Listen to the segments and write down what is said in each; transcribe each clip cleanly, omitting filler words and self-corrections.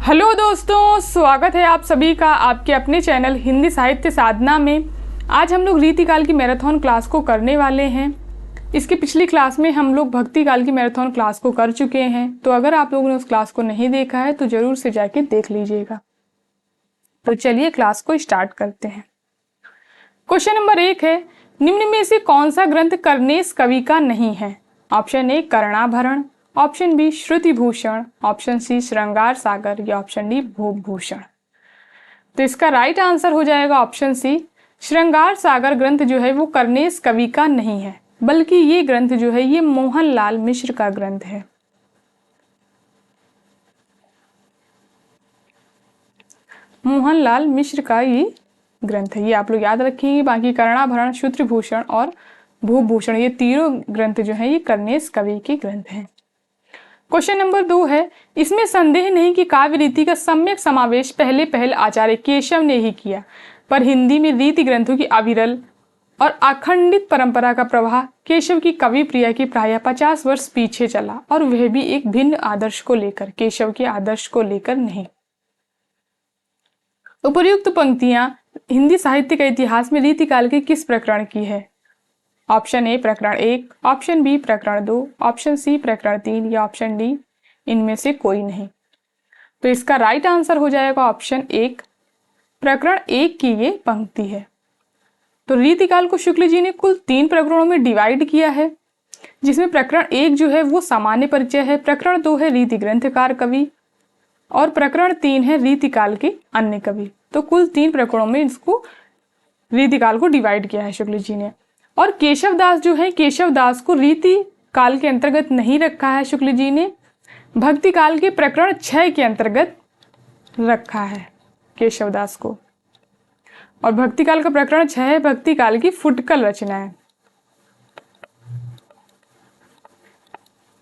Hello दोस्तों, स्वागत है आप सभी का आपके अपने चैनल हिंदी साहित्य साधना में। आज हम लोग रीतिकाल की मैराथन क्लास को करने वाले हैं। इसकी पिछली क्लास में हम लोग भक्ति काल की मैराथन क्लास को कर चुके हैं, तो अगर आप लोगों ने उस क्लास को नहीं देखा है तो जरूर से जाके देख लीजिएगा। तो चलिए क्लास को स्टार्ट करते हैं। क्वेश्चन नंबर 1 है, निम्न में से कौन सा ग्रंथ कर्नेश कवि का नहीं है? Option A Karnabharan, option B Shrutibhushan, option C Shringar Sagar या ऑप्शन डी भूभूषण। तो इसका राइट आंसर हो जाएगा ऑप्शन सी, श्रृंगार सागर ग्रंथ जो है वो कर्नेश कवि का नहीं है, बल्कि ये ग्रंथ जो है ये मोहनलाल मिश्र का ग्रंथ है। मोहनलाल मिश्र का ये ग्रंथ है, ये आप लोग याद रखेंगे। बाकी कर्णाभरण, श्रुतिभूषण और भूभूषण ये तीनों ग्रंथ जो है ये कर्नेश कवि के ग्रंथ हैं। क्वेश्चन नंबर 2 है, इसमें संदेह नहीं कि काव्य रीति का सम्यक समावेश पहले आचार्य केशव ने ही किया, पर हिंदी में रीति ग्रंथों की अविरल और अखंडित परंपरा का प्रवाह केशव की कवि प्रिया की प्रायः 50 वर्ष पीछे चला, और वह भी एक भिन्न आदर्श को लेकर, केशव के आदर्श को लेकर नहीं। उपर्युक्त पंक्तियां हिंदी साहित्य के इतिहास में रीतिकाल के किस प्रकरण की है? ऑप्शन ए प्रकरण 1, ऑप्शन बी प्रकरण 2, ऑप्शन सी प्रकरण 3 या ऑप्शन डी इनमें से कोई नहीं। तो इसका राइट आंसर हो जाएगा ऑप्शन 1, प्रकरण 1 की ये पंक्ति है। तो रीतिकाल को शुक्ल जी ने कुल 3 प्रकरणों में डिवाइड किया है, जिसमें प्रकरण 1 जो है वो सामान्य परिचय है, प्रकरण 2 है रीति ग्रंथकार कवि और प्रकरण 3 है रीतिकाल के अन्य कवि। तो कुल 3 प्रकरणों में इसको रीतिकाल को डिवाइड किया है शुक्ल जी ने। और केशव दास जो है, केशव दास को रीति काल के अंतर्गत नहीं रखा है शुक्ल जी ने, भक्ति काल के प्रकरण 6 के अंतर्गत रखा है केशव दास को। और भक्ति काल का प्रकरण 6 है भक्ति काल की फुटकल रचनाएं।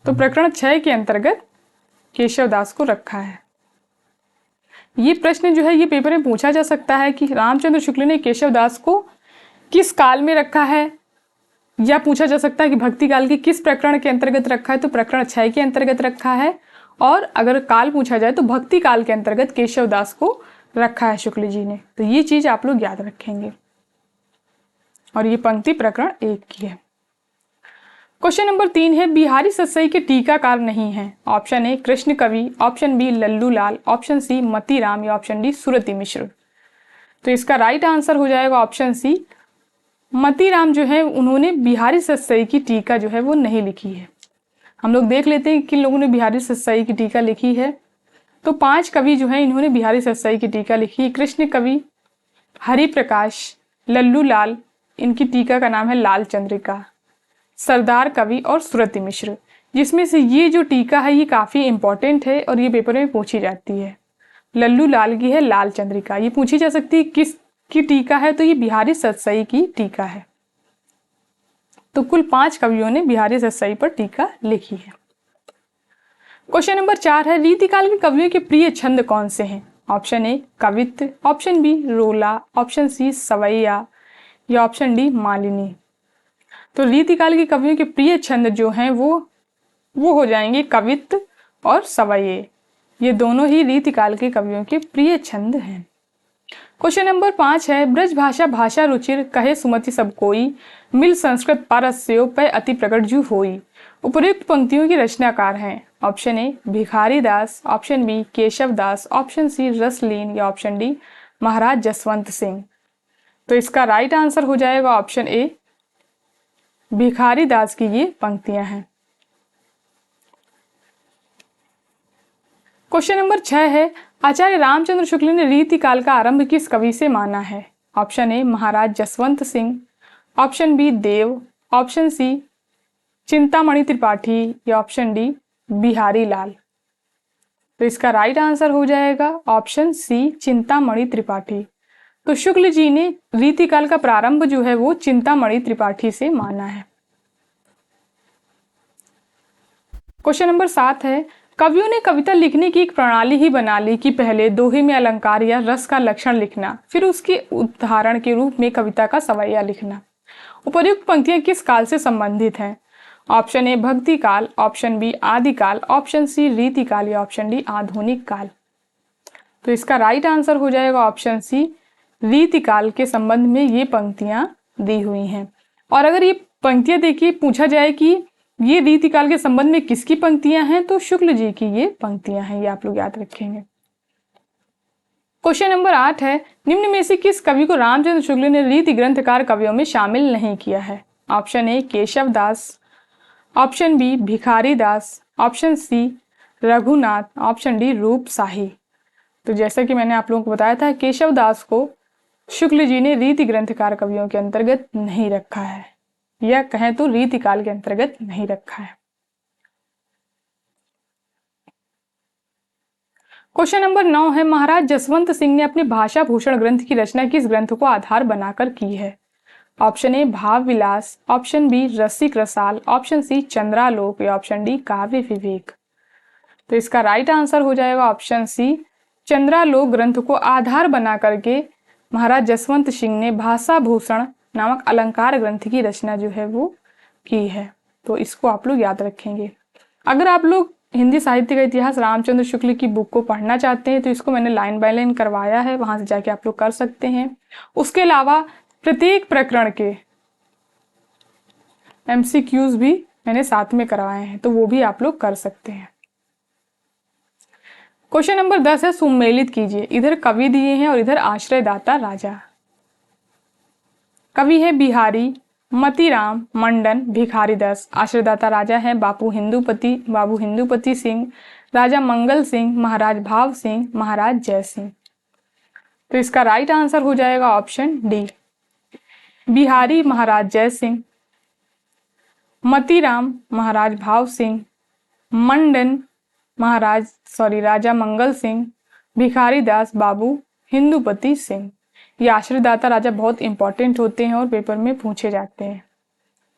तो प्रकरण 6 के अंतर्गत केशव दास को रखा है। ये प्रश्न जो है ये पेपर में पूछा जा सकता है कि रामचंद्र शुक्ल ने केशव दास को किस काल में रखा है, या पूछा जा सकता है कि भक्ति काल के किस प्रकरण के अंतर्गत रखा है, तो प्रकरण 6 के अंतर्गत रखा है। और अगर काल पूछा जाए तो भक्ति काल के अंतर्गत केशव दास को रखा है शुक्ल जी ने। तो ये चीज आप लोग याद रखेंगे। और ये पंक्ति प्रकरण 1 की है। क्वेश्चन नंबर 3 है, बिहारी सतसई के टीकाकार नहीं है। ऑप्शन ए कृष्ण कवि, ऑप्शन बी लल्लू लाल, ऑप्शन सी मतीराम या ऑप्शन डी सुरति मिश्र। तो इसका राइट आंसर हो जाएगा ऑप्शन सी, मतीराम जो है उन्होंने बिहारी सतसई की टीका जो है वो नहीं लिखी है। हम लोग देख लेते हैं किन लोगों ने बिहारी सतसई की टीका लिखी है। तो 5 कवि जो है इन्होंने बिहारी सतसई की टीका लिखी है। कृष्ण कवि, हरि प्रकाश, लल्लू लाल, इनकी टीका का नाम है लाल चंद्रिका, सरदार कवि और सुरति मिश्र। जिसमें से ये जो टीका है ये काफी इंपॉर्टेंट है और ये पेपर में पूछी जाती है। लल्लू लाल की है लाल चंद्रिका, ये पूछी जा सकती है किस की टीका है, तो ये बिहारी सतसई की टीका है। तो कुल 5 कवियों ने बिहारी सतसई पर टीका लिखी है। क्वेश्चन नंबर 4 है, रीतिकाल के कवियों के प्रिय छंद कौन से हैं? ऑप्शन ए कवित्त, ऑप्शन बी रोला, ऑप्शन सी सवैया या ऑप्शन डी मालिनी। तो रीतिकाल के कवियों के प्रिय छंद जो हैं वो हो जाएंगे कवित्त और सवैये। ये दोनों ही रीतिकाल के कवियों के प्रिय छंद हैं। क्वेश्चन नंबर 5 है, ब्रज भाषा भाषा रुचिर कहे सुमति सब कोई, मिल संस्कृत पारस्यो पै अति प्रकट जू होई। उपर्युक्त पंक्तियों की रचनाकार हैं। ऑप्शन ए भिखारी Das, option B Keshav Das, option सी रसलीन या ऑप्शन डी महाराज जसवंत सिंह। तो इसका राइट आंसर हो जाएगा ऑप्शन ए, भिखारी दास की ये पंक्तियां हैं। क्वेश्चन नंबर 6 है, आचार्य रामचंद्र शुक्ल ने रीतिकाल का आरंभ किस कवि से माना है? Option A Maharaj Jaswant Singh, option B Dev, option C Chintamani Tripathi या ऑप्शन डी बिहारी लाल। तो इसका राइट आंसर हो जाएगा ऑप्शन सी चिंतामणि त्रिपाठी। तो शुक्ल जी ने रीतिकाल का प्रारंभ जो है वो चिंतामणि त्रिपाठी से माना है। क्वेश्चन नंबर 7 है, कवियों ने कविता लिखने की एक प्रणाली ही बना ली कि पहले दोहे में अलंकार या रस का लक्षण लिखना, फिर उसके उदाहरण के रूप में कविता का सवैया लिखना। उपर्युक्त पंक्तियां किस काल से संबंधित हैं? ऑप्शन ए भक्ति काल, ऑप्शन बी आदिकाल, ऑप्शन सी रीतिकाल या ऑप्शन डी आधुनिक काल। तो इसका राइट आंसर हो जाएगा ऑप्शन सी, रीतिकाल के संबंध में ये पंक्तियां दी हुई हैं। और अगर ये पंक्तियां देखिए पूछा जाए कि ये रीतिकाल के संबंध में किसकी पंक्तियां हैं, तो शुक्ल जी की ये पंक्तियां हैं, ये आप लोग याद रखेंगे। क्वेश्चन नंबर 8 है, निम्न में से किस कवि को रामचंद्र शुक्ल ने रीति ग्रंथकार कवियों में शामिल नहीं किया है? Option A Keshav Das, option B Bhikhari Das, option C Raghunath, option D Roop Shahi. तो जैसा कि मैंने आप लोगों को बताया था, केशव दास को शुक्ल जी ने रीति ग्रंथकार कवियों के अंतर्गत नहीं रखा है, या कहें तो रीतिकाल के अंतर्गत नहीं रखा है। क्वेश्चन नंबर 9 है, महाराज जसवंत सिंह ने अपने भाषा भूषण ग्रंथ की रचना किस ग्रंथ को आधार बनाकर की है? ऑप्शन ए भाव विलास, ऑप्शन बी रसिक रसाल, ऑप्शन सी चंद्रालोक, या ऑप्शन डी काव्य विवेक। तो इसका राइट आंसर हो जाएगा ऑप्शन सी, चंद्रालोक ग्रंथ को आधार बना करके महाराज जसवंत सिंह ने भाषा भूषण नामक अलंकार ग्रंथ की रचना जो है वो की है। तो इसको आप लोग याद रखेंगे। अगर आप लोग हिंदी साहित्य का इतिहास रामचंद्र शुक्ल की बुक को पढ़ना चाहते हैं तो इसको मैंने लाइन बाय लाइन करवाया है, वहां से जाके आप लोग कर सकते हैं। उसके अलावा प्रत्येक प्रकरण के MCQs भी मैंने साथ में करवाए हैं, तो वो भी आप लोग कर सकते हैं। क्वेश्चन नंबर 10 है, सुमेलित कीजिए। इधर कवि दिए हैं और इधर आश्रयदाता राजा। कवि है बिहारी, मतीराम, मंडन, भिखारीदास। आश्रयदाता राजा है बाबू हिंदुपति सिंह, राजा मंगल सिंह, महाराज भाव सिंह, महाराज जय सिंह। तो इसका राइट आंसर हो जाएगा ऑप्शन डी, बिहारी महाराज जय सिंह, मतीराम महाराज भाव सिंह, मंडन राजा मंगल सिंह, भिखारीदास बाबू हिंदुपति सिंह। ये आश्रयदाता राजा बहुत इंपॉर्टेंट होते हैं और पेपर में पूछे जाते हैं,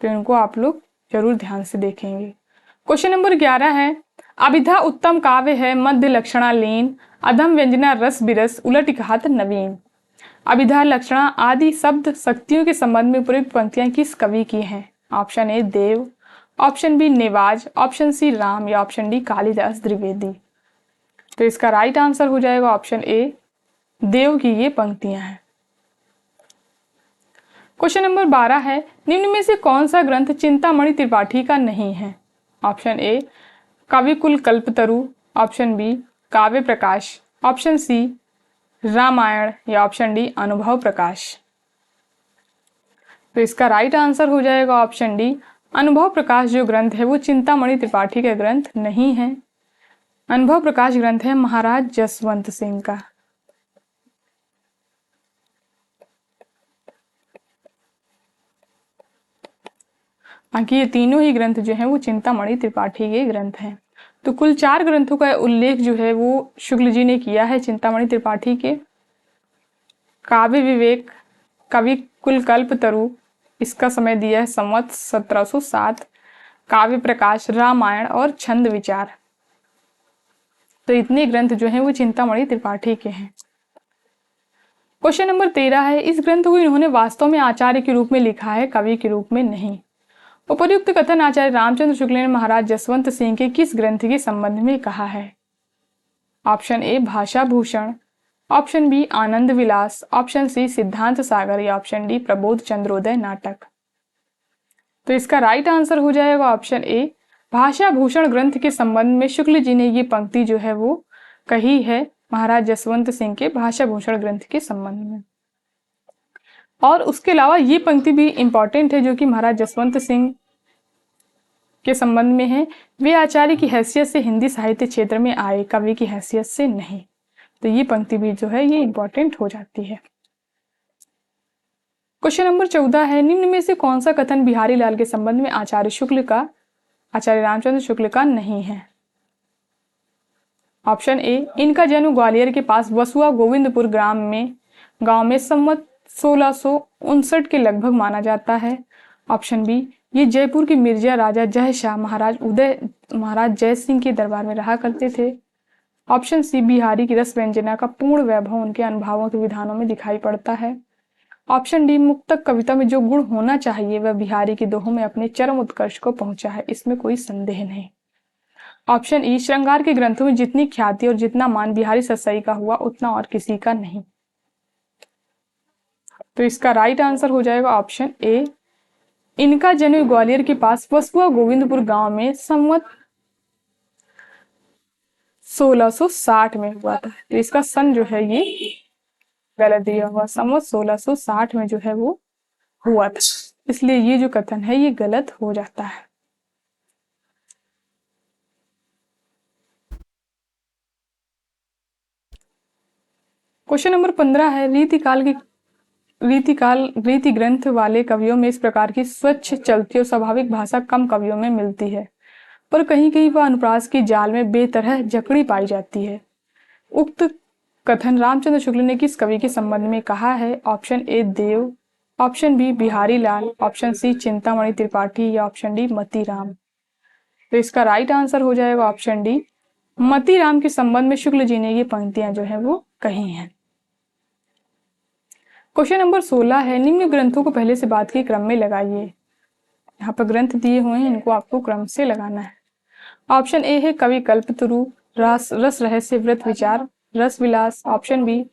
तो इनको आप लोग जरूर ध्यान से देखेंगे। क्वेश्चन नंबर 11 है, अभिधा उत्तम काव्य है, मध्य लक्षणा लीन, अधम व्यंजना रस बिरस, उलट घात नवीन। अभिधा लक्षणा आदि शब्द शक्तियों के संबंध में प्रयुक्त पंक्तियां किस कवि की हैं? Option A Dev, option B Nevaj, option C Ram, या ऑप्शन डी कालिदास द्विवेदी। तो इसका राइट आंसर हो जाएगा ऑप्शन ए, देव की ये पंक्तियां हैं। क्वेश्चन नंबर 12 है, निम्न में से कौन सा ग्रंथ चिंतामणि त्रिपाठी का नहीं है? ऑप्शन ए कविकुल कल्पतरु, ऑप्शन बी काव्य प्रकाश, ऑप्शन सी रामायण, या ऑप्शन डी अनुभव प्रकाश। तो इसका राइट आंसर हो जाएगा ऑप्शन डी, अनुभव प्रकाश जो ग्रंथ है वो चिंतामणि त्रिपाठी का ग्रंथ नहीं है। अनुभव प्रकाश ग्रंथ है महाराज जसवंत सिंह का। बाकी ये तीनों ही ग्रंथ जो हैं वो चिंतामणि त्रिपाठी के ग्रंथ हैं। तो कुल 4 ग्रंथों का उल्लेख जो है वो शुक्ल जी ने किया है चिंतामणि त्रिपाठी के। काव्य विवेक, कवि कुल कल्पतरु, इसका समय दिया है संवत 1707, काव्य प्रकाश, रामायण और छंद विचार। तो इतने ग्रंथ जो हैं वो चिंतामणि त्रिपाठी के हैं। क्वेश्चन नंबर 13 है, इस ग्रंथ को इन्होंने वास्तव में आचार्य के रूप में लिखा है, कवि के रूप में नहीं। उपर्युक्त कथन आचार्य रामचंद्र शुक्ल ने महाराज जसवंत सिंह के किस ग्रंथ के संबंध में कहा है? ऑप्शन ए भाषा भूषण, ऑप्शन बी आनंद विलास, ऑप्शन सी सिद्धांत सागर, या ऑप्शन डी प्रबोध चंद्रोदय नाटक। तो इसका राइट आंसर हो जाएगा ऑप्शन ए, भाषा भूषण ग्रंथ के संबंध में शुक्ल जी ने ये पंक्ति जो है वो कही है महाराज जसवंत सिंह के भाषा भूषण ग्रंथ के संबंध में। और उसके अलावा ये पंक्ति भी इंपॉर्टेंट है जो कि महाराज जसवंत सिंह के संबंध में है। वे आचार्य की हैसियत से हिंदी साहित्य क्षेत्र में आए, कवि की हैसियत से नहीं। तो ये पंक्ति भी जो है ये इंपॉर्टेंट हो जाती है। क्वेश्चन नंबर 14 है, निम्न में से कौन सा कथन बिहारी लाल के संबंध में आचार्य रामचंद्र शुक्ल का नहीं है? ऑप्शन ए, इनका जन्म ग्वालियर के पास वसुआ गोविंदपुर गांव में संवत 1659 के लगभग माना जाता है। ऑप्शन बी, ये जयपुर के मिर्जा राजा जय शाह महाराज जय सिंह के दरबार में रहा करते थे। ऑप्शन सी, बिहारी की रस व्यंजना का पूर्ण वैभव उनके अनुभवों के विधानों में दिखाई पड़ता है। ऑप्शन डी, मुक्तक कविता में जो गुण होना चाहिए वह बिहारी के दोहों में अपने चरम उत्कर्ष को पहुंचा है, इसमें कोई संदेह नहीं। ऑप्शन ई, श्रृंगार के ग्रंथों में जितनी ख्याति और जितना मान बिहारी सतसाई का हुआ उतना और किसी का नहीं। तो इसका राइट आंसर हो जाएगा ऑप्शन ए, इनका जन्म ग्वालियर के पास वसुआ गोविंदपुर गांव में संवत 1660 में हुआ था। तो इसका सन जो है ये गलत दिया हुआ, संवत 1660 में जो है वो हुआ था, इसलिए ये जो कथन है ये गलत हो जाता है। क्वेश्चन नंबर 15 है, रीति ग्रंथ वाले कवियों में इस प्रकार की स्वच्छ चलती और स्वाभाविक भाषा कम कवियों में मिलती है, पर कहीं कहीं वह अनुप्रास की जाल में बेतरह जकड़ी पाई जाती है। उक्त कथन रामचंद्र शुक्ल ने किस कवि के संबंध में कहा है? Option A Dev, option B Bihari Lal, option C Chintamani Tripathi या ऑप्शन डी मतीराम। तो इसका राइट आंसर हो जाएगा ऑप्शन डी, मतीराम के संबंध में शुक्ल जी ने ये पंक्तियां जो है वो कही हैं। क्वेश्चन नंबर 16 है, निम्न ग्रंथों को पहले से बाद के क्रम में लगाइए। यहाँ पर ग्रंथ दिए हुए हैं, इनको आपको क्रम से लगाना है। ऑप्शन ए है कवि कल्पतरु, रस रहस्य व्रत विचार रस विलास, ऑप्शन बी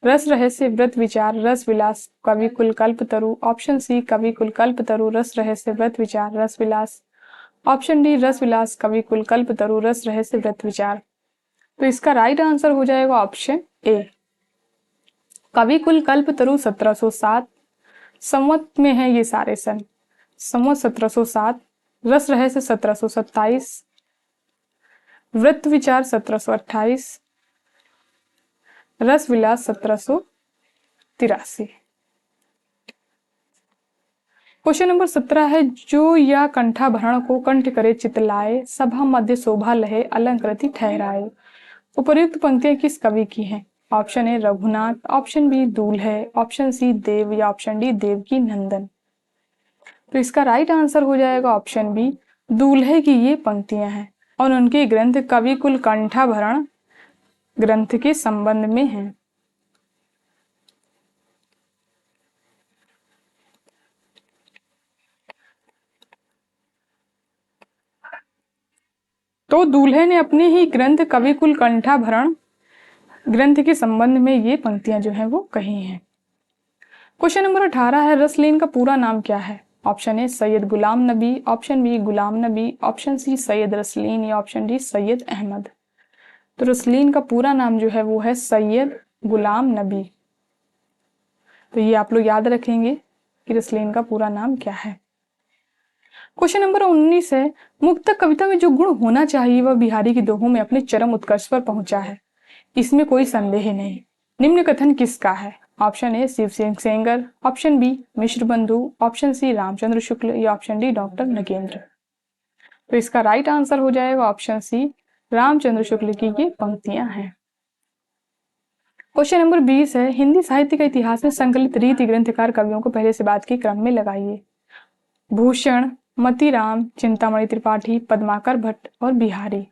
रस रहस्य व्रत विचार रस विलास कवि कुल कल्पतरु, ऑप्शन सी कवि कुल कल्पतरु रस रहस्य व्रत विचार रस विलास, ऑप्शन डी रस विलास कवि कुल कल्पतरु रस रहस्य व्रत विचार। तो इसका राइट आंसर हो जाएगा ऑप्शन ए, कवि कुल कल्पतरु 1707 संवत में है ये सारे सन, संवत 1707, रस रहस्य 1727, व्रत विचार 1728, रस विलास 1783। क्वेश्चन नंबर 17 है, जो या कंठाभरण को कंठ करे चितलाए, सभा मध्य शोभा लहे अलंकृति ठहराए। उपर्युक्त पंक्तियां किस कवि की हैं? Option A Raghunath, option B Dulhe, option C Dev या ऑप्शन डी देवकी नंदन। तो इसका राइट आंसर हो जाएगा ऑप्शन बी, दूल्हे की ये पंक्तियां हैं और उनके ग्रंथ कवि कुल कंठाभरण ग्रंथ के संबंध में हैं। तो दूल्हे ने अपने ही ग्रंथ कवि कुल कंठाभरण ग्रंथ के संबंध में ये पंक्तियां जो हैं वो कही हैं। क्वेश्चन नंबर 18 है, रसलीन का पूरा नाम क्या है? ऑप्शन ए Syed Ghulam Nabi, option B Ghulam Nabi, option C Syed Rasleen या ऑप्शन डी सैयद अहमद। तो रसलीन का पूरा नाम जो है वो है सैयद गुलाम नबी। तो ये आप लोग याद रखेंगे कि रसलीन का पूरा नाम क्या है। क्वेश्चन नंबर 19 है, मुक्तक कविता में जो गुण होना चाहिए वह बिहारी की दोहों में अपने चरम उत्कर्ष पर पहुंचा है, इसमें कोई संदेह नहीं। निम्न कथन किसका है? Option A Shiv Singh Sengar, option B Mishra Bandhu, option सी रामचंद्र शुक्ल या ऑप्शन डी डॉक्टर नगेंद्र। तो इसका राइट आंसर हो जाएगा ऑप्शन सी, रामचंद्र शुक्ल की ये पंक्तियां हैं। क्वेश्चन नंबर 20 है, हिंदी साहित्य का इतिहास में संकलित रीति ग्रंथकार कवियों को पहले से बाद के क्रम में लगाइए। भूषण, मतीराम, चिंतामणि त्रिपाठी, पद्माकर भट्ट और बिहारी।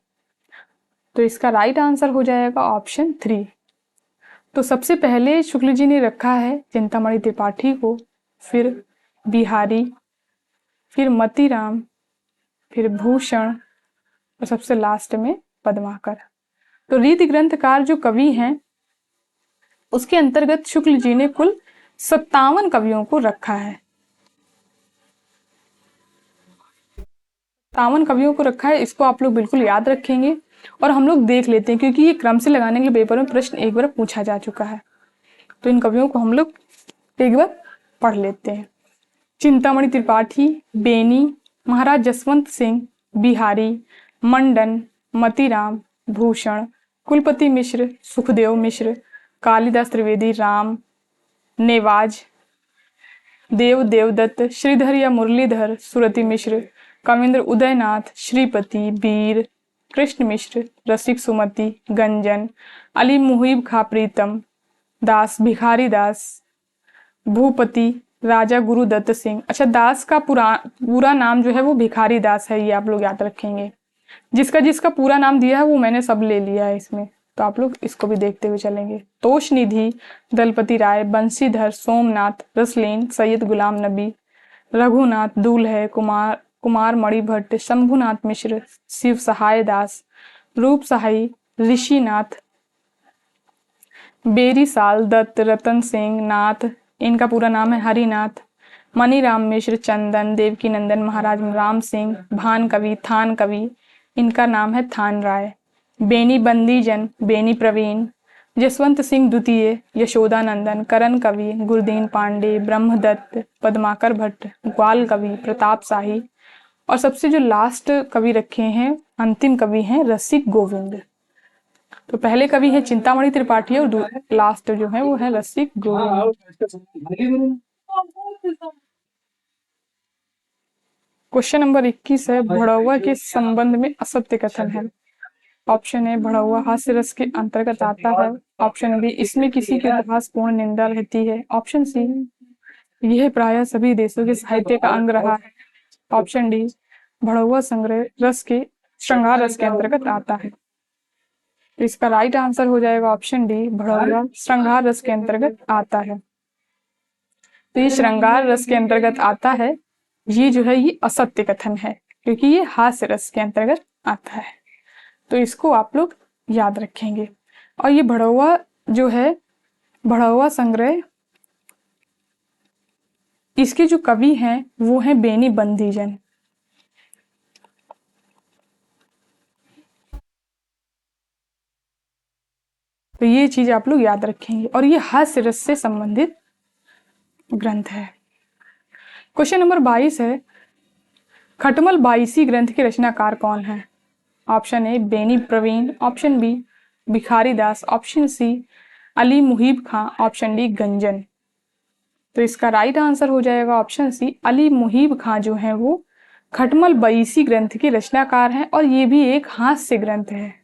तो इसका राइट आंसर हो जाएगा ऑप्शन 3। तो सबसे पहले शुक्ल जी ने रखा है चिंतामणि त्रिपाठी को, फिर बिहारी, फिर मतीराम, फिर भूषण और सबसे लास्ट में पद्माकर। तो रीति ग्रंथकार जो कवि हैं उसके अंतर्गत शुक्ल जी ने कुल 57 कवियों को रखा है। 57 कवियों को रखा है, इसको आप लोग बिल्कुल याद रखेंगे और हम लोग देख लेते हैं क्योंकि ये क्रम से लगाने के लिए पेपर में प्रश्न एक बार पूछा जा चुका है। तो इन कवियों को हम लोग एक बार पढ़ लेते हैं। चिंतामणि त्रिपाठी, बेनी, महाराज जसवंत सिंह, बिहारी, मंडन, मतीराम, भूषण, कुलपति मिश्र, सुखदेव मिश्र, कालिदास त्रिवेदी, राम, नेवाज, देव देवदत्त, श्रीधर या मुरलीधर, सुरति मिश्र, कविंद्र उदयनाथ, श्रीपति, वीर, कृष्ण मिश्र, रसिक सुमति, गंजन, अली मुहिब खा प्रीतम दास, भिखारी दास, भूपति, राजा गुरुदत्त सिंह। अच्छा, दास का पूरा नाम जो है वो भिखारी दास है, ये आप लोग याद रखेंगे। जिसका पूरा नाम दिया है वो मैंने सब ले लिया है इसमें, तो आप लोग इसको भी देखते हुए चलेंगे। तोष निधि, दलपति राय, बंशीधर, सोमनाथ, रसलीन, सैयद गुलाम नबी, रघुनाथ, दूल्हे, कुमार कुमार मणिभट्ट, शंभुनाथ मिश्र, शिव सहाय दास, रूप सहाई, ऋषिनाथ, बेरी साल दत्त, रतन सिंह नाथ, इनका पूरा नाम है हरिनाथ, मनीराम मिश्र, चंदन, देवकी नंदन महाराज राम सिंह, भान कवि, थान कवि, इनका नाम है थान राय, बेनी बंदीजन, बेनी प्रवीण, जसवंत सिंह द्वितीय, यशोदानंदन, करण कवि, गुरदीन पांडे, ब्रह्मदत्त, पद्माकर भट्ट, ग्वाल कवि, प्रताप शाही, और सबसे जो लास्ट कवि रखे हैं, अंतिम कवि हैं रसिक गोविंद। तो पहले कवि है चिंतामणि त्रिपाठी और लास्ट जो है वो है रसिक गोविंद। क्वेश्चन नंबर 21 है, भड़ौआ के संबंध में असत्य कथन है। ऑप्शन ए, भड़ौआ हास्य रस के अंतर्गत आता है। ऑप्शन बी, इसमें किसी की उपहासपूर्ण निंदा रहती है। ऑप्शन सी, यह प्रायः सभी देशों के साहित्य का अंग रहा है। ऑप्शन डी, भड़ौआ संग्रह रस के श्रृंगार रस के अंतर्गत आता है। तो इसका राइट आंसर हो जाएगा ऑप्शन डी, भड़ौआ श्रृंगार रस के अंतर्गत आता है। तो ये श्रृंगार रस के अंतर्गत आता है, ये जो है ये असत्य कथन है, क्योंकि ये हास्य रस के अंतर्गत आता है। तो इसको आप लोग याद रखेंगे। और ये भड़ौआ जो है, भड़ौआ संग्रह, इसके जो कवि हैं वो हैं बेनी बंदीजन। तो ये चीज आप लोग याद रखेंगे, और ये हास्य रस से संबंधित ग्रंथ है। क्वेश्चन नंबर 22 है, खटमल बाईसी ग्रंथ के रचनाकार कौन है? Option A, Beni Praveen, option B, Bhikhari Das, option C, Ali Muhib Khan, option D, Ganjan. तो इसका राइट आंसर हो जाएगा ऑप्शन सी, अली मुहीब खां जो है वो खटमल बाईसी ग्रंथ के रचनाकार हैं, और ये भी एक हास्य ग्रंथ है,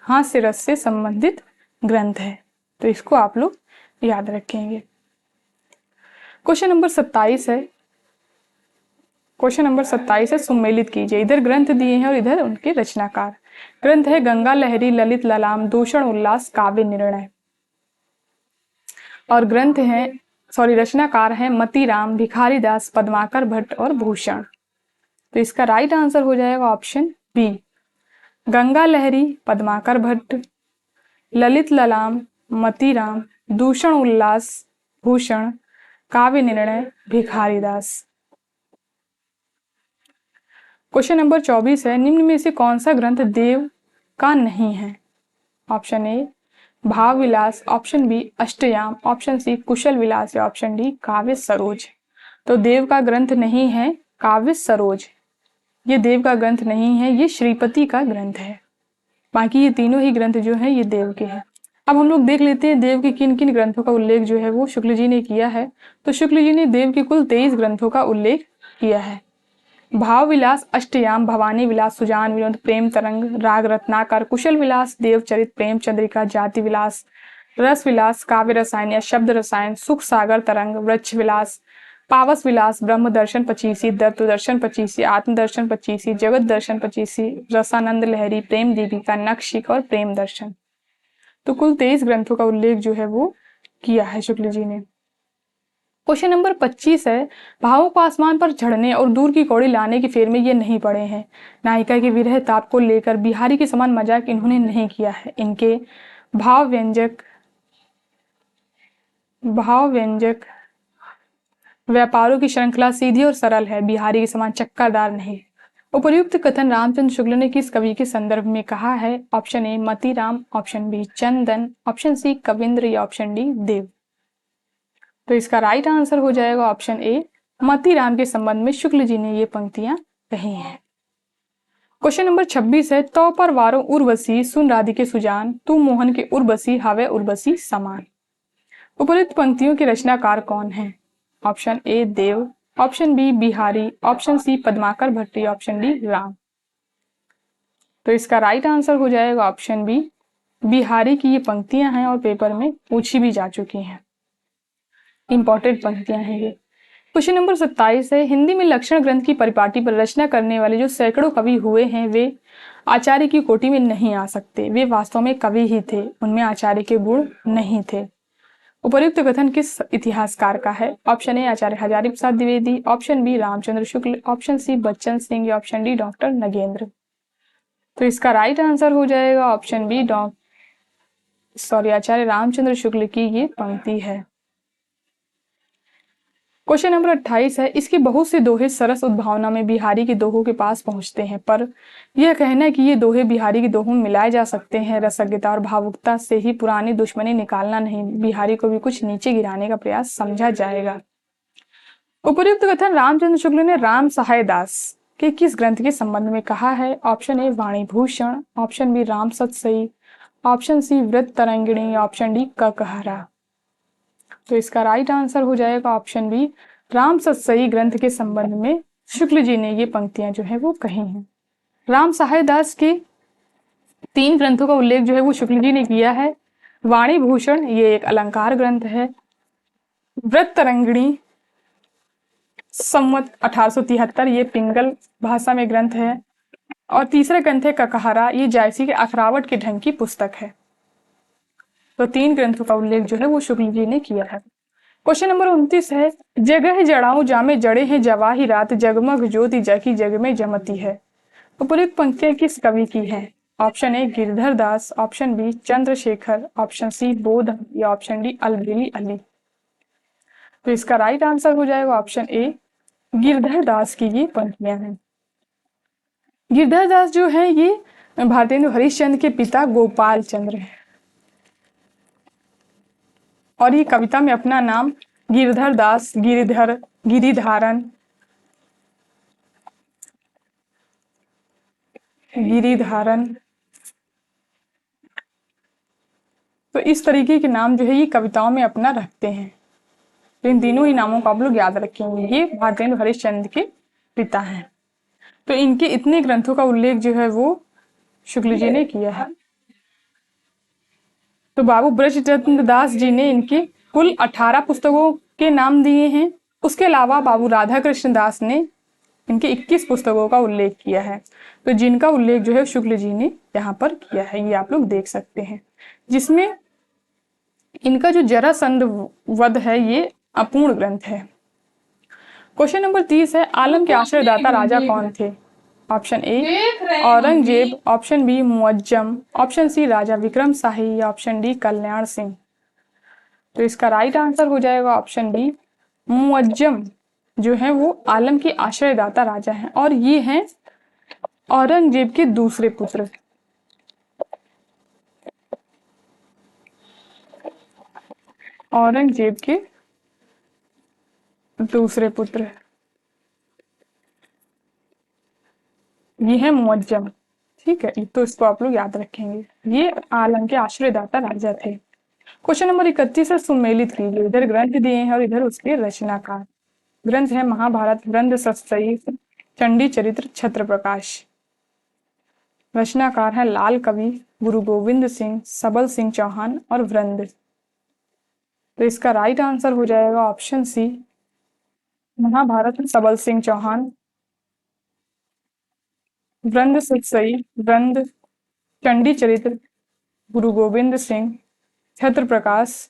हास्य रस से संबंधित ग्रंथ है। तो इसको आप लोग याद रखेंगे। क्वेश्चन नंबर 27 है, क्वेश्चन नंबर 27 है, सुमेलित कीजिए। इधर ग्रंथ दिए हैं और इधर उनके रचनाकार। ग्रंथ है गंगा लहरी, ललित ललाम, दूषण उल्लास, काव्य निर्णय। और ग्रंथ है, रचनाकार है मतीराम, भिखारी दास, पद्माकर भट्ट और भूषण। तो इसका राइट आंसर हो जाएगा ऑप्शन बी, गंगा लहरी, पद्माकर भट्ट, ललित ललाम, मतीराम, दूषण उल्लास, भूषण, काव्य निर्णय, भिखारी दास। क्वेश्चन नंबर 24 है, निम्न में से कौन सा ग्रंथ देव का नहीं है? ऑप्शन ए, भाव विलास, ऑप्शन बी, अष्टयाम, ऑप्शन सी, कुशल विलास, या ऑप्शन डी, काव्य सरोज। तो देव का ग्रंथ नहीं है काव्य सरोज, ये देव का ग्रंथ नहीं है, ये श्रीपति का ग्रंथ है। बाकी ये तीनों ही ग्रंथ जो है ये देव के हैं। अब हम लोग देख लेते हैं देव के किन किन ग्रंथों का उल्लेख जो है वो शुक्ल जी ने किया है। तो शुक्ल जी ने देव के कुल 23 ग्रंथों का उल्लेख किया है। भाव विलास, अष्टयाम, भवानी विलास, सुजान विनोद, प्रेम तरंग, राग रत्नाकर, कुशल विलास, देवचरित, प्रेम चंद्रिका, जाति विलास, रस विलास, काव्य रसायन या शब्द रसायन, सुख सागर तरंग, वृक्ष विलास, पावस विलास, ब्रह्म दर्शन 25, दत्त दर्शन 25, आत्म दर्शन 25, जगत दर्शन 25, रसानंद लहरी, प्रेम दीपिका, नक्षिक और प्रेम दर्शन। तो कुल 23 ग्रंथों का उल्लेख जो है वो किया है शुक्ल जी ने। क्वेश्चन नंबर 25 है, भावों को आसमान पर चढ़ने और दूर की कौड़ी लाने की फेर में ये नहीं पड़े हैं। नायिका के विरह ताप को लेकर बिहारी के समान मजाक इन्होंने नहीं किया है। इनके भाव व्यंजक व्यापारों की श्रृंखला सीधी और सरल है, बिहारी के समान चक्कादार नहीं। उपर्युक्त कथन रामचंद्र शुक्ल ने किस कवि के संदर्भ में कहा है? Option A, Matiram, option B, Chandan, option C, Kavindra, या ऑप्शन डी, देव। तो इसका राइट आंसर हो जाएगा ऑप्शन ए, मतीराम के संबंध में शुक्ल जी ने ये पंक्तियां कही हैं। क्वेश्चन नंबर 26 है, तो पर वारो उर्वशी, सुन राधिके सुजान, तू मोहन के उर्वशी, हवे उर्वशी समान। उपर्युक्त पंक्तियों के रचनाकार कौन है? Option A, Dev, option B, Bihari, option C, Padmakar Bhatt, option D, Ram. तो इसका राइट आंसर हो जाएगा ऑप्शन बी, बिहारी की ये पंक्तियां हैं और पेपर में पूछी भी जा चुकी हैं, इंपॉर्टेंट पंक्तियां हैं ये। क्वेश्चन नंबर 27 है, हिंदी में लक्षण ग्रंथ की परिपाटी पर रचना करने वाले जो सैकड़ों कवि हुए हैं वे आचार्य की कोटि में नहीं आ सकते। वे वास्तव में कवि ही थे, उनमें आचार्य के गुण नहीं थे। उपर्युक्त कथन किस इतिहासकार का है? Option A Acharya Hazari Prasad Dwivedi, option B Ramchandra Shukla, option C Bachchan Singh या ऑप्शन डी डॉक्टर नगेंद्र। तो इसका राइट आंसर हो जाएगा ऑप्शन बी आचार्य रामचंद्र शुक्ल की ये पंक्ति है। क्वेश्चन नंबर 28 है, इसके बहुत से दोहे सरस उद्भावना में बिहारी के दोहों के पास पहुंचते हैं, पर यह कहना है कि ये दोहे बिहारी के दोहों में मिलाए जा सकते हैं। रसज्ञता और भावुकता से ही पुरानी दुश्मनी निकालना नहीं, बिहारी को भी कुछ नीचे गिराने का प्रयास समझा जाएगा। उपर्युक्त कथन रामचंद्र शुक्ल ने राम सहाय दास के किस ग्रंथ के संबंध में कहा है? Option A Vani Bhushan, option B Ram Satsai, option C Vritt Tarangini, option D ककहरा। तो इसका राइट आंसर हो जाएगा ऑप्शन बी राम सतसई ग्रंथ के संबंध में शुक्ल जी ने ये पंक्तियां जो है वो कही हैं। राम सहाय दास के 3 ग्रंथों का उल्लेख जो है वो शुक्ल जी ने किया है। वाणी भूषण ये एक अलंकार ग्रंथ है, वृत्त तरंगिणी संवत 1873 ये पिंगल भाषा में ग्रंथ है, और तीसरा ग्रंथ है ककहरा, ये जायसी के अखरावट के ढंग की पुस्तक है। तो 3 ग्रंथों का उल्लेख जो है वो शुक्ल जी ने किया है। क्वेश्चन नंबर 29 है, जगह जड़ाऊं जामे जड़े हैं जवाही रात, जगमग ज्योति जकी जग में जमती है। उपयुक्त पंक्तियां किस कवि की है? Option A Girdhar Das, option B Chandrashekhar, option C Bodh या ऑप्शन डी अलबेली अली। तो इसका राइट आंसर हो जाएगा ऑप्शन ए गिरधर दास की ये पंक्तियां हैं। गिरधर दास जो है ये भारतेंदु हरिश्चंद्र के पिता गोपाल चंद्र है, और ये कविता में अपना नाम गिरधर दास, गिरिधर, गिरिधारन, तो इस तरीके के नाम जो है ये कविताओं में अपना रखते हैं। तो इन तीनों ही नामों को आप लोग याद रखेंगे, ये भारतेंदु हरिश्चंद्र के पिता हैं। तो इनके इतने ग्रंथों का उल्लेख जो है वो शुक्ल जी ने किया है। तो बाबू ब्रजचंद्र दास जी ने इनके कुल 18 पुस्तकों के नाम दिए हैं। उसके अलावा बाबू राधा कृष्ण दास ने इनके 21 पुस्तकों का उल्लेख किया है। तो जिनका उल्लेख जो है शुक्ल जी ने यहाँ पर किया है, ये आप लोग देख सकते हैं, जिसमें इनका जो जरासंध वध है ये अपूर्ण ग्रंथ है। क्वेश्चन नंबर 30 है, आलम के आश्रयदाता राजा कौन थे? Option A Aurangzeb, option B Muazzam, option C Raja Vikram Shahi या ऑप्शन डी कल्याण सिंह। तो इसका राइट आंसर हो जाएगा ऑप्शन बी मुअज्जम जो है वो आलम के आश्रयदाता राजा हैं, और ये हैं औरंगजेब के दूसरे पुत्र। औरंगजेब के दूसरे पुत्र ये है मुअज्जम। ठीक है, तो इसको आप लोग याद रखेंगे, ये आलम के आश्रयदाता राजा थे। क्वेश्चन नंबर 31 है, सुमेलित कीजिए। इधर ग्रंथ दिए हैं और इधर उसके रचनाकार। ग्रंथ है महाभारत, वृंद सतसई, चंडी चरित्र, छत्र प्रकाश। रचनाकार है लाल कवि, गुरु गोविंद सिंह, सबल सिंह चौहान और वृंद। तो इसका राइट आंसर हो जाएगा ऑप्शन सी महाभारत, सबल सिंह चौहान, वृंद सतसई, वृंद, चंडी चरित्र, गुरु गोविंद सिंह, छत्र प्रकाश,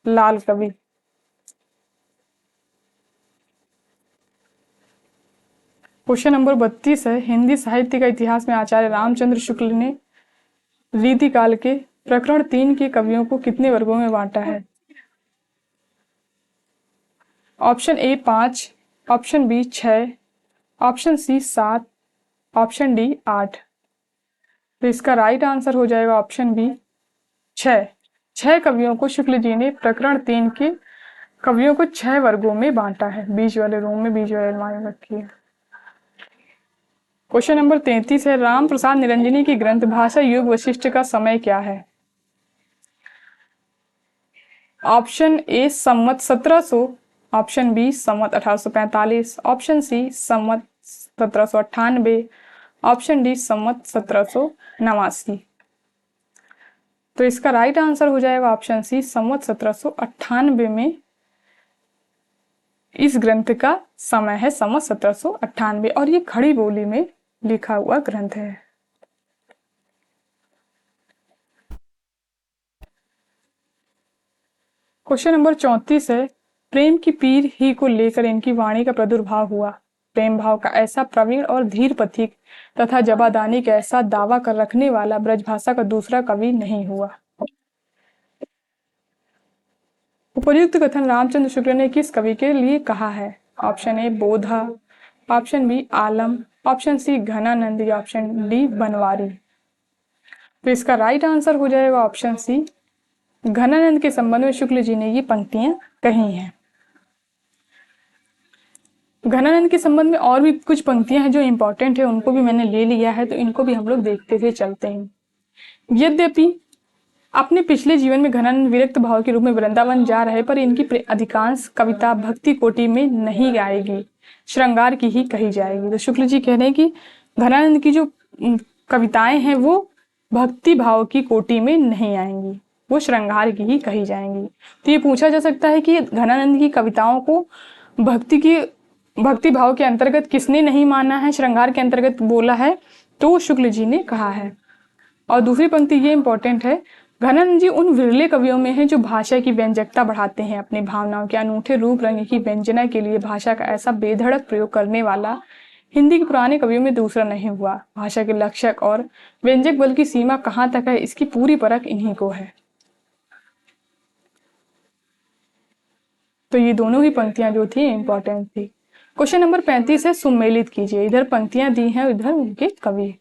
लाल कवि। क्वेश्चन नंबर 32 है, हिंदी साहित्य का इतिहास में आचार्य रामचंद्र शुक्ल ने रीतिकाल के प्रकरण 3 के कवियों को कितने वर्गों में बांटा है? Option A 5, option B 6, option C 7, option D 8। तो इसका राइट आंसर हो जाएगा ऑप्शन बी 6। 6 कवियों को शुक्ल जी ने प्रकरण 3 के कवियों को 6 वर्गों में बांटा है। बीच वाले रूम में बीच वाले अलमारी रखी है। क्वेश्चन नंबर 33 है, राम प्रसाद निरंजनी की ग्रंथ भाषा युग वशिष्ठ का समय क्या है? ऑप्शन ए संवत 1700, ऑप्शन बी संवत 1845, ऑप्शन सी संवत 1798, ऑप्शन डी संवत 1789। तो इसका राइट आंसर हो जाएगा ऑप्शन सी संवत 1798 में इस ग्रंथ का समय है संवत 1798, और ये खड़ी बोली में लिखा हुआ ग्रंथ है। क्वेश्चन नंबर 34 है, प्रेम की पीर ही को लेकर इनकी वाणी का प्रादुर्भाव हुआ। प्रेम भाव का ऐसा प्रवीण और धीर पथिक तथा जबादानी का ऐसा दावा कर रखने वाला ब्रजभाषा का दूसरा कवि नहीं हुआ। उपर्युक्त कथन रामचंद्र शुक्ल ने किस कवि के लिए कहा है? Option A Bodha, option B Alam, option C Ghananand या ऑप्शन डी बनवारी। तो इसका राइट आंसर हो जाएगा ऑप्शन सी, घनानंद के संबंध में शुक्ल जी ने ये पंक्तियां कही हैं। घनानंद के संबंध में और भी कुछ पंक्तियां हैं जो इंपॉर्टेंट है, उनको भी मैंने ले लिया है, तो इनको भी हम लोग देखते हुए चलते हैं। यद्यपि अपने पिछले जीवन में घनानंद विरक्त भाव के रूप में वृंदावन जा रहे, पर इनकी अधिकांश कविता भक्ति कोटि में नहीं गाएगी, श्रृंगार की ही कही जाएगी। तो शुक्ल जी कह रहे हैं कि घनानंद की जो कविताएं हैं वो भक्ति भाव की कोटि में नहीं आएंगी, वो श्रृंगार की ही कही जाएंगी। तो ये पूछा जा सकता है कि घनानंद की कविताओं को भक्ति भाव के अंतर्गत किसने नहीं माना है, श्रृंगार के अंतर्गत बोला है, तो शुक्ल जी ने कहा है। और दूसरी पंक्ति ये इंपॉर्टेंट है, घनानंद जी उन विरले कवियों में हैं जो भाषा की व्यंजकता बढ़ाते हैं, अपनी भावनाओं के अनूठे रूप रंग की व्यंजना के लिए भाषा का ऐसा बेधड़क प्रयोग करने वाला हिंदी के पुराने कवियों में दूसरा नहीं हुआ। भाषा के लक्षक और व्यंजक बल की सीमा कहाँ तक है, इसकी पूरी परख इन्हीं को है। तो ये दोनों ही पंक्तियां जो थी इंपॉर्टेंट थी। क्वेश्चन नंबर 35 है, सुमेलित कीजिए। इधर पंक्तियां दी हैं, इधर उनके कवि।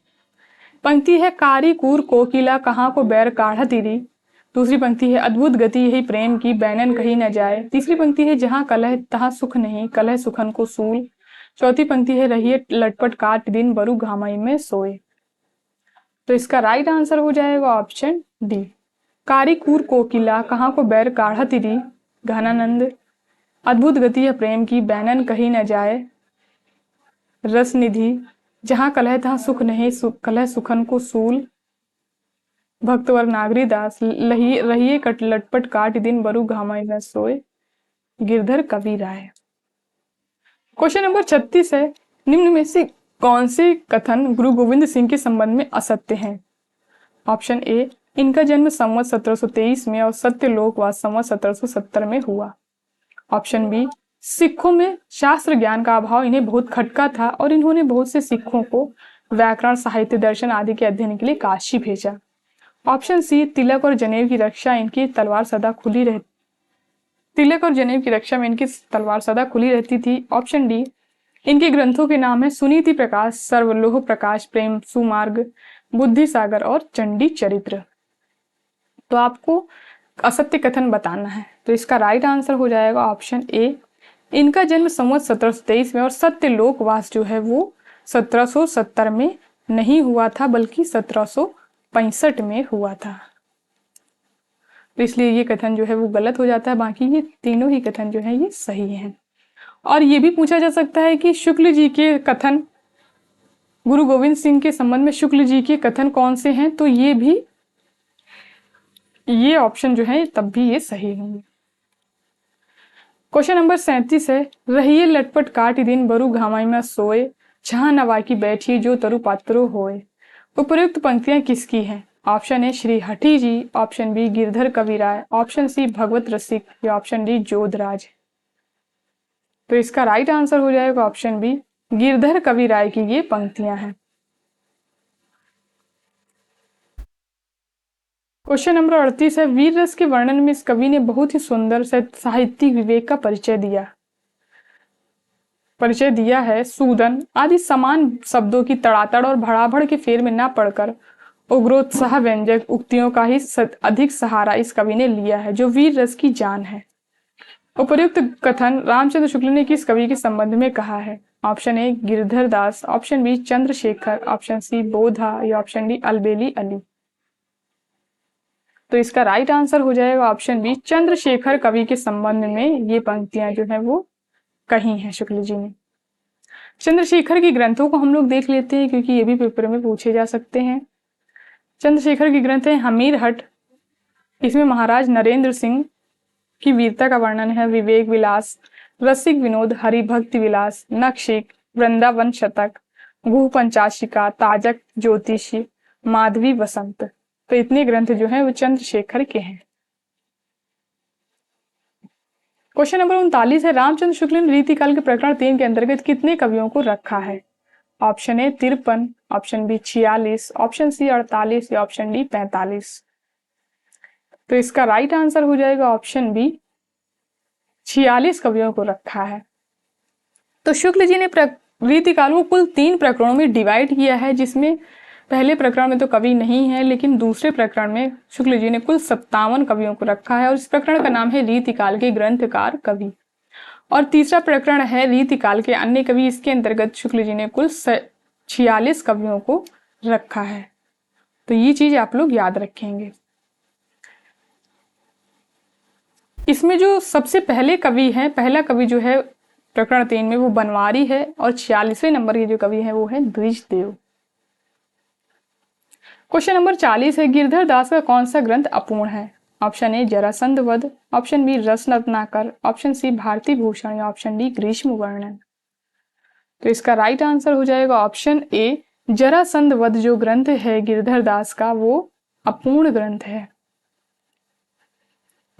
पंक्ति है, कारी कूर कोकिला कहाँ को बैर काढ़ा तिरी। दूसरी पंक्ति है, अद्भुत गति यही प्रेम की बैनन कही न जाए। तीसरी पंक्ति है, जहाँ कलह तहाँ सुख नहीं, कलह सुखन को सूल। चौथी पंक्ति है, रहिए लटपट काट दिन बरु घामई में सोए। तो इसका राइट आंसर हो जाएगा ऑप्शन डी, कारी कूर कोकिला कहाँ को बैर काढ़ा तिरी, घनानंद। अद्भुत गति है प्रेम की बैनन कही न जाए, रस निधि। जहाँ कलह तहाँ सुख नहीं, कलह सुखन को सूल, भक्तवर नागरी दास। रहिए लटपट काट दिन बरु घामई में सोए, गिरधर कवि राय। क्वेश्चन नंबर 36 है, निम्न में से कौन से कथन गुरु गोविंद सिंह के संबंध में असत्य हैं? ऑप्शन ए, इनका जन्म संवत 1723 में और सत्य लोकवास संवत 1770 में हुआ। ऑप्शन बी, सिखों में शास्त्र ज्ञान का अभाव इन्हें बहुत खटका था और इन्होंने बहुत से सिखों को व्याकरण, साहित्य, दर्शन आदि के अध्ययन के लिए काशी भेजा। ऑप्शन सी, तिलक और जनेऊ की रक्षा में इनकी तलवार सदा खुली रहती थी। ऑप्शन डी, इनके ग्रंथों के नाम है सुनीति प्रकाश, सर्वलोह प्रकाश, प्रेम सुमार्ग, बुद्धि सागर और चंडी चरित्र। तो आपको असत्य कथन बताना है, तो इसका राइट आंसर हो जाएगा ऑप्शन ए, इनका जन्म संवत 1723 में और सत्य लोकवास जो है वो 1770 में नहीं हुआ था, बल्कि 1765 में हुआ था। तो इसलिए ये कथन जो है वो गलत हो जाता है, बाकी ये तीनों ही कथन जो है ये सही हैं। और ये भी पूछा जा सकता है कि शुक्ल जी के कथन, गुरु गोविंद सिंह के संबंध में शुक्ल जी के कथन कौन से हैं, तो ये ऑप्शन जो है तब भी ये सही होंगे। क्वेश्चन नंबर 37 है, रहिए लटपट काट दिन बरु घामई में सोए, जहां नवा की बैठी जो तरु पात्रो होए। उपयुक्त पंक्तियां किसकी हैं? Option A, Shri Hathi ji, option B, Girdhar Kavi Rai, option C, Bhagwat रसिक या ऑप्शन डी, जोधराज। तो इसका राइट आंसर हो जाएगा ऑप्शन बी, गिरधर कवि राय की ये पंक्तियां हैं। क्वेश्चन नंबर 38 है, वीर रस के वर्णन में इस कवि ने बहुत ही सुंदर साहित्यिक विवेक का परिचय दिया है। सूदन आदि समान शब्दों की तड़ातड़ और भड़ाभड़ के फेर में न पड़कर उग्रोत्साह व्यंजक उक्तियों का ही अधिक सहारा इस कवि ने लिया है, जो वीर रस की जान है। उपर्युक्त कथन रामचंद्र शुक्ल ने किस कवि के संबंध में कहा है? Option A, Girdhar Das, option B, Chandrashekhar, option C, Bodha या ऑप्शन डी, अलबेली अली। तो इसका राइट आंसर हो जाएगा ऑप्शन बी, चंद्रशेखर कवि के संबंध में ये पंक्तियां जो है वो कही हैं शुक्ल जी ने। चंद्रशेखर की ग्रंथों को हम लोग देख लेते हैं, क्योंकि ये भी पेपर में पूछे जा सकते हैं। चंद्रशेखर की ग्रंथ है हमीर हट, इसमें महाराज नरेंद्र सिंह की वीरता का वर्णन है। विवेक विलास, रसिक विनोद, हरिभक्ति विलास, नक्षिक, वृंदावन शतक, गुह पंचाशिका, ताजक ज्योतिषी, माधवी वसंत। तो इतने ग्रंथ जो हैं वो चंद्रशेखर के हैं। क्वेश्चन नंबर 39 है, रामचंद्र शुक्ल ने रीतिकाल के प्रकरण 3 के अंतर्गत कितने कवियों को रखा है? Option A 53, option B 46, option C 48 या ऑप्शन डी 45। तो इसका राइट आंसर हो जाएगा ऑप्शन बी, 46 कवियों को रखा है। तो शुक्ल जी ने रीतिकाल को कुल 3 प्रकरणों में डिवाइड किया है, जिसमें पहले प्रकरण में तो कवि नहीं है, लेकिन दूसरे प्रकरण में शुक्ल जी ने कुल 57 कवियों को रखा है और इस प्रकरण का नाम है रीतिकाल के ग्रंथकार कवि। और तीसरा प्रकरण है रीतिकाल के अन्य कवि, इसके अंतर्गत शुक्ल जी ने कुल 46 कवियों को रखा है। तो ये चीज आप लोग याद रखेंगे। इसमें जो सबसे पहले कवि है, पहला कवि जो है प्रकरण 3 में वो बनवारी है और 46वें नंबर के जो कवि है वो है द्विजदेव। क्वेश्चन नंबर 40 है, गिरधर दास का कौन सा ग्रंथ अपूर्ण है? ऑप्शन ए जरासंध वध, ऑप्शन बी रस रत्नाकर, ऑप्शन सी भारती भूषण या ऑप्शन डी ग्रीष्म वर्णन। तो इसका राइट आंसर हो जाएगा ऑप्शन ए, जरासंध वध जो ग्रंथ है गिरधर दास का वो अपूर्ण ग्रंथ है।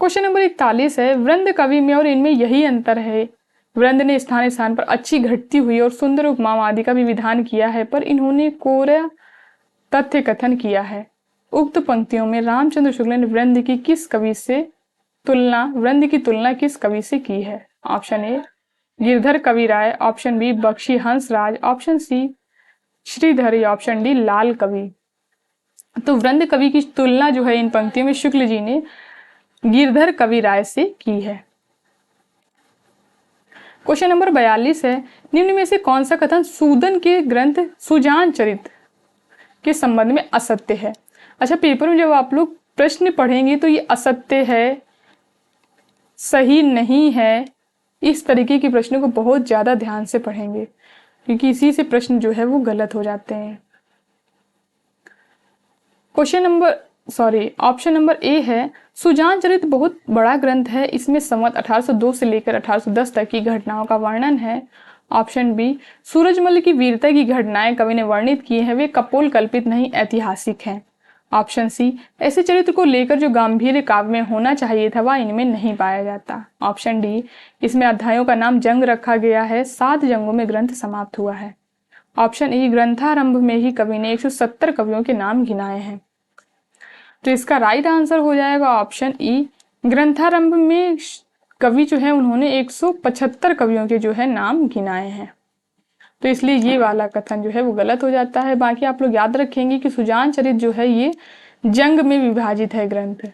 क्वेश्चन नंबर 41 है, वृंद कवि में और इनमें यही अंतर है, वृंद ने स्थान स्थान पर अच्छी घटती हुई और सुंदर उपमाओं आदि का भी विधान किया है, पर इन्होंने कोरा तथ्य कथन किया है। उक्त पंक्तियों में रामचंद्र शुक्ल ने वृंद की तुलना किस कवि से की है? Option A Girdhar Kavi Rai, option B Bakhshi Hansraj, option C Shridhar या ऑप्शन डी लाल कवि। तो वृंद कवि की तुलना जो है इन पंक्तियों में शुक्ल जी ने गिरधर कवि राय से की है। क्वेश्चन नंबर 42 है, निम्न में से कौन सा कथन सूदन के ग्रंथ सुजान चरित के संबंध में असत्य है? अच्छा, पेपर में जब आप लोग प्रश्न पढ़ेंगे तो ये असत्य है, सही नहीं है, इस तरीके के प्रश्नों को बहुत ज्यादा ध्यान से पढ़ेंगे, क्योंकि इसी से प्रश्न जो है वो गलत हो जाते हैं। ऑप्शन नंबर ए है, सुजान चरित बहुत बड़ा ग्रंथ है, इसमें संवत 1802 से लेकर 1810 तक की घटनाओं का वर्णन है। ऑप्शन बी सूरजमल की वीरता की घटनाएं कवि ने वर्णित की हैं, वे कपोल कल्पित नहीं ऐतिहासिक हैं। ऑप्शन सी ऐसे चरित्र को लेकर जो गांधीर्य काव्य में होना चाहिए था वह इनमें नहीं पाया जाता। ऑप्शन डी इसमें अध्यायों का नाम जंग रखा गया है, 7 जंगों में ग्रंथ समाप्त हुआ है। ऑप्शन ई ग्रंथारंभ में ही कवि ने 170 कवियों के नाम गिनाए हैं। तो इसका राइट आंसर हो जाएगा ऑप्शन ई, ग्रंथारंभ में कवि जो है उन्होंने 175 कवियों के जो है नाम गिनाए हैं। तो इसलिए ये वाला कथन जो है वो गलत हो जाता है। बाकी आप लोग याद रखेंगे कि सुजान चरित जो है ये जंग में विभाजित है ग्रंथ,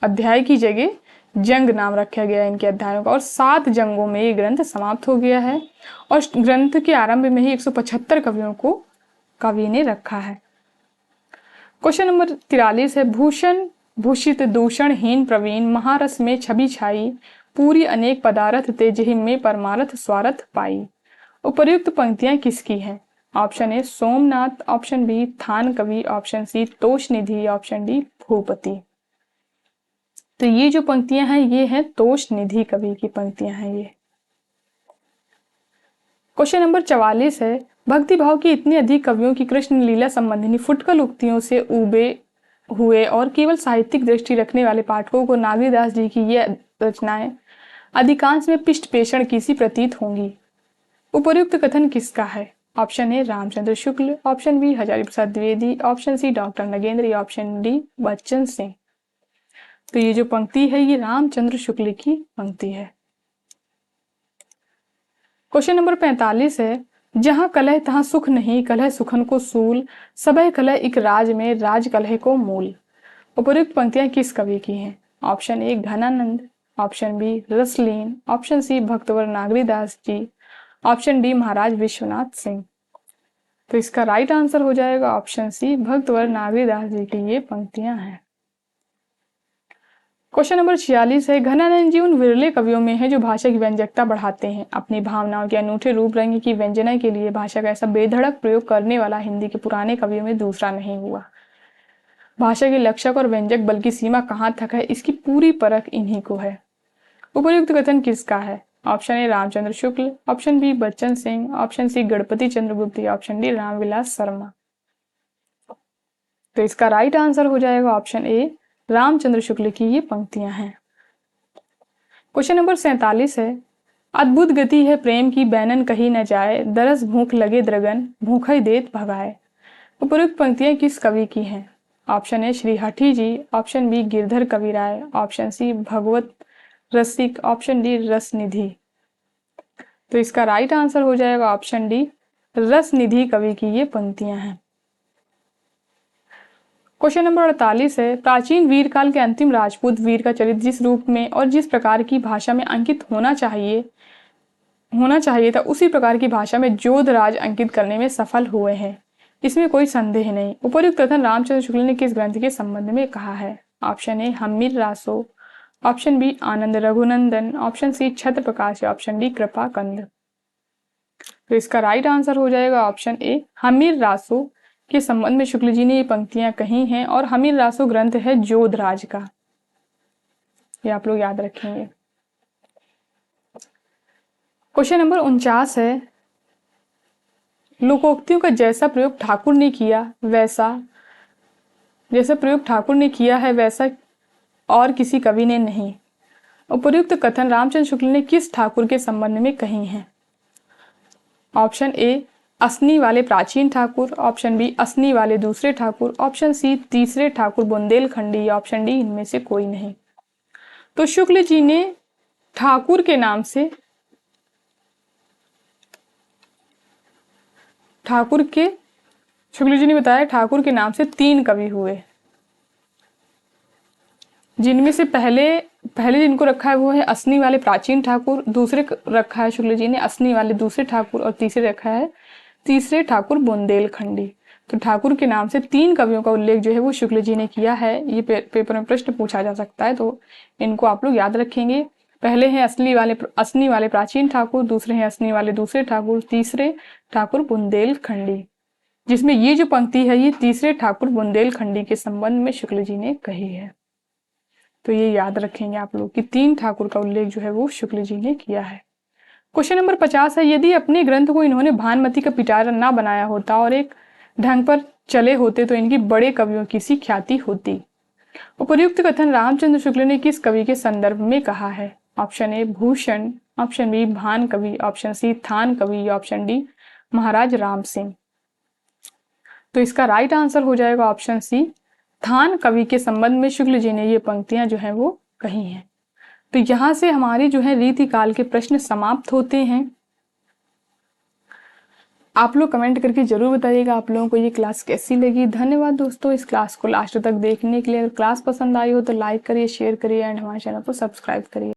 अध्याय की जगह जंग नाम रखा गया है इनके अध्यायों का, और 7 जंगों में ये ग्रंथ समाप्त हो गया है और ग्रंथ के आरंभ में ही 175 कवियों को कवि ने रखा है। क्वेश्चन नंबर 43 है, भूषण भूषित दूषणहीन प्रवीण महारस में छवि छाई, पूरी अनेक पदार्थ ते जहि में परमारथ स्वार्थ पाई। उपर्युक्त पंक्तियां किसकी हैं? Option A Somnath, option B Than कवि, option C Tosh Nidhi, option D Bhupati. तो ये जो पंक्तियां हैं ये हैं तोष निधि कवि की पंक्तियां हैं ये। क्वेश्चन नंबर 44 है, भक्ति भाव की इतनी अधिक कवियों की कृष्ण लीला संबंधी फुटकल उक्तियों से उबे हुए और केवल साहित्यिक दृष्टि रखने वाले पाठकों को नागरीदास जी की ये रचनाएं अधिकांश में पिष्ट पेषण की सी प्रतीत होंगी। उपर्युक्त कथन किसका है? Option A Ramchandra Shukla, option B Hazari Prasad Dwivedi, option C doctor Nagendra या ऑप्शन डी बच्चन सिंह। तो ये जो पंक्ति है ये रामचंद्र शुक्ल की पंक्ति है। क्वेश्चन नंबर 45 है, जहां कलह तहां सुख नहीं, कलह सुखन को सूल, सबह कलह इक राज में, राज कलह को मूल। उपर्युक्त पंक्तियां किस कवि की हैं? Option A Ghananand, option B Raslin, option C Bhaktavar Nagaridas ji, option D Maharaj Vishwanath Singh. तो इसका राइट आंसर हो जाएगा ऑप्शन सी भक्तवर नागरीदास जी की ये पंक्तियां हैं। क्वेश्चन नंबर 46 है, घनानंद जी उन विरले कवियों में हैं जो भाषा की व्यंजकता बढ़ाते हैं, अपनी भावनाओं के अनूठे रूप रंग की व्यंजना के लिए भाषा का ऐसा बेधड़क प्रयोग करने वाला हिंदी के पुराने कवियों में दूसरा नहीं हुआ। भाषा के लक्षक और व्यंजक बल की सीमा कहाँ तक है इसकी पूरी परख इन्हीं को है। उपर्युक्त कथन किसका है? Option A Ramchandra Shukla, option B Bachchan Singh, option C Ganpati Chandragupt या ऑप्शन डी रामविलास शर्मा। तो इसका राइट आंसर हो जाएगा ऑप्शन ए रामचंद्र शुक्ल की ये पंक्तियां हैं। क्वेश्चन नंबर 47 है, अद्भुत गति है प्रेम की बैनन कही न जाए, दरस भूख लगे द्रगन भूख ही देत भगाए। उपरोक्त पंक्तियां किस कवि की हैं? Option A Shri Hathi ji, option B Girdhar Kavirai, option C Bhagwat Rasik, option D Rasnidhi. तो इसका राइट आंसर हो जाएगा ऑप्शन डी, रसनिधि कवि की ये पंक्तियां हैं। क्वेश्चन नंबर 48 है, प्राचीन वीर काल के अंतिम राजपूत वीर का चरित्र जिस रूप में और जिस प्रकार की भाषा में अंकित होना चाहिए था उसी प्रकार की भाषा में जोधराज अंकित करने में सफल हुए हैं, इसमें कोई संदेह नहीं। उपर्युक्त कथन रामचंद्र शुक्ल ने किस ग्रंथ के संबंध में कहा है? Option A Hammir Raso, option B Anand Raghunandan, option C Chhatra Prakash, option D कृपा कंद। तो इसका राइट आंसर हो जाएगा ऑप्शन ए, हम्मीर रासो के संबंध में शुक्ल जी ने ये पंक्तियां कही हैं और हम्मीर रासो ग्रंथ है जोधराज का, ये आप लोग याद रखेंगे। क्वेश्चन नंबर 49 है, लोकोक्तियों का जैसा प्रयोग ठाकुर ने किया है वैसा और किसी कवि ने नहीं। उपर्युक्त कथन रामचंद्र शुक्ल ने किस ठाकुर के संबंध में कही हैं? ऑप्शन ए असनी वाले प्राचीन ठाकुर, ऑप्शन बी असनी वाले दूसरे ठाकुर, ऑप्शन सी तीसरे ठाकुर बुंदेलखंडी, ऑप्शन डी इनमें से कोई नहीं। तो शुक्ल जी ने ठाकुर के नाम से शुक्ल जी ने बताया ठाकुर के नाम से 3 कवि हुए, जिनमें से पहले जिनको रखा है वो है असनी वाले प्राचीन ठाकुर, दूसरे रखा है शुक्ल जी ने असनी वाले दूसरे ठाकुर और तीसरे रखा है तीसरे ठाकुर बुंदेलखंडी। तो ठाकुर के नाम से 3 कवियों का उल्लेख जो है वो शुक्ल जी ने किया है। ये पेपर में प्रश्न पूछा जा सकता है, तो इनको आप लोग याद रखेंगे। पहले हैं असनी वाले प्राचीन ठाकुर, दूसरे हैं असनी वाले दूसरे ठाकुर, तीसरे ठाकुर बुंदेलखंडी, जिसमें ये जो पंक्ति है ये तीसरे ठाकुर बुंदेलखंडी के संबंध में शुक्ल जी ने कही है। तो ये याद रखेंगे आप लोग कि 3 ठाकुर का उल्लेख जो है वो शुक्ल जी ने किया है। क्वेश्चन नंबर 50 है, यदि अपने ग्रंथ को इन्होंने भानुमति का पिटारा ना बनाया होता और एक ढंग पर चले होते तो इनकी बड़े कवियों की सी ख्याति होती। उपर्युक्त कथन रामचंद्र शुक्ल ने किस कवि के संदर्भ में कहा है? Option A Bhushan, option B Bhan कवि, ऑप्शन सी थान कवि, ऑप्शन डी महाराज राम सिंह। तो इसका राइट आंसर हो जाएगा ऑप्शन सी, थान कवि के संबंध में शुक्ल जी ने ये पंक्तियां जो है वो कही हैं। तो यहां से हमारे जो है रीतिकाल के प्रश्न समाप्त होते हैं। आप लोग कमेंट करके जरूर बताइएगा आप लोगों को ये क्लास कैसी लगी। धन्यवाद दोस्तों इस क्लास को लास्ट तक देखने के लिए। अगर क्लास पसंद आई हो तो लाइक करिए, शेयर करिए एंड हमारे चैनल को सब्सक्राइब करिए।